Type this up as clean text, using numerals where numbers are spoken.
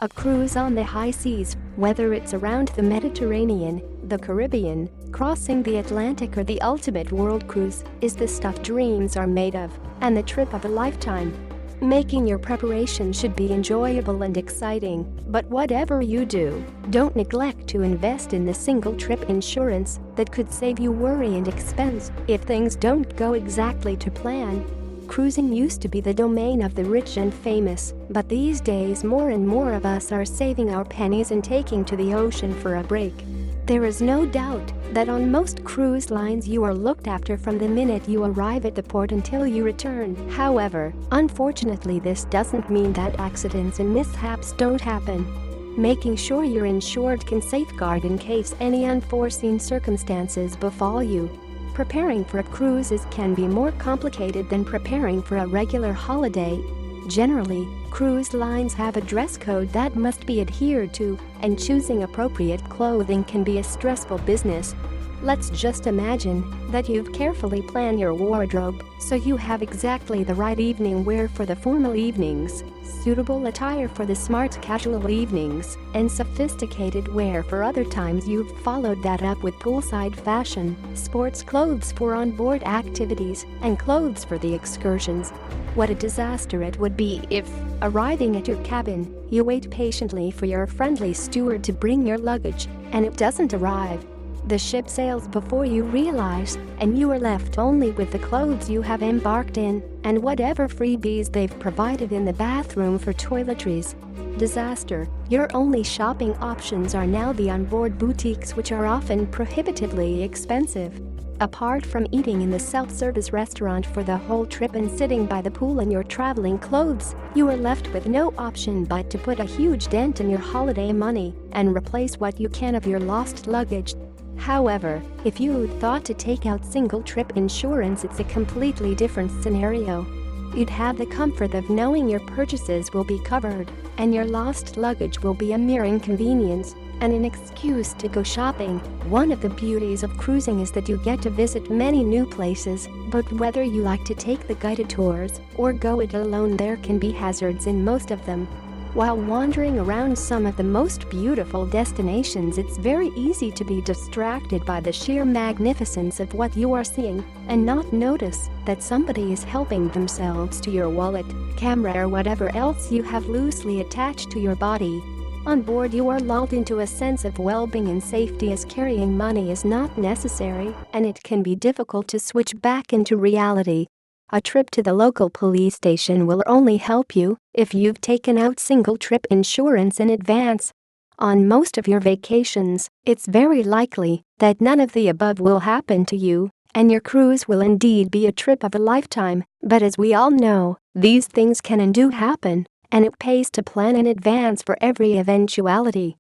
A cruise on the high seas, whether it's around the Mediterranean, the Caribbean, crossing the Atlantic or the ultimate world cruise, is the stuff dreams are made of, and the trip of a lifetime. Making your preparation should be enjoyable and exciting, but whatever you do, don't neglect to invest in the single trip insurance that could save you worry and expense if things don't go exactly to plan. Cruising used to be the domain of the rich and famous, but these days more and more of us are saving our pennies and taking to the ocean for a break. There is no doubt that on most cruise lines you are looked after from the minute you arrive at the port until you return. However, unfortunately this doesn't mean that accidents and mishaps don't happen. Making sure you're insured can safeguard in case any unforeseen circumstances befall you. Preparing for a cruise can be more complicated than preparing for a regular holiday. Generally, cruise lines have a dress code that must be adhered to, and choosing appropriate clothing can be a stressful business. Let's just imagine that you've carefully planned your wardrobe so you have exactly the right evening wear for the formal evenings, suitable attire for the smart casual evenings, and sophisticated wear for other times. You've followed that up with poolside fashion, sports clothes for onboard activities, and clothes for the excursions. What a disaster it would be if, arriving at your cabin, you wait patiently for your friendly steward to bring your luggage, and it doesn't arrive. The ship sails before you realize, and you are left only with the clothes you have embarked in and whatever freebies they've provided in the bathroom for toiletries. Disaster. Your only shopping options are now the onboard boutiques, which are often prohibitively expensive. Apart from eating in the self-service restaurant for the whole trip and sitting by the pool in your traveling clothes, you are left with no option but to put a huge dent in your holiday money and replace what you can of your lost luggage. However, if you thought to take out single-trip insurance, it's a completely different scenario. You'd have the comfort of knowing your purchases will be covered, and your lost luggage will be a mere inconvenience and an excuse to go shopping. One of the beauties of cruising is that you get to visit many new places, but whether you like to take the guided tours or go it alone, there can be hazards in most of them. While wandering around some of the most beautiful destinations, it's very easy to be distracted by the sheer magnificence of what you are seeing and not notice that somebody is helping themselves to your wallet, camera, or whatever else you have loosely attached to your body. On board, you are lulled into a sense of well-being and safety, as carrying money is not necessary, and it can be difficult to switch back into reality. A trip to the local police station will only help you if you've taken out single-trip insurance in advance. On most of your vacations, it's very likely that none of the above will happen to you, and your cruise will indeed be a trip of a lifetime. But as we all know, these things can and do happen, and it pays to plan in advance for every eventuality.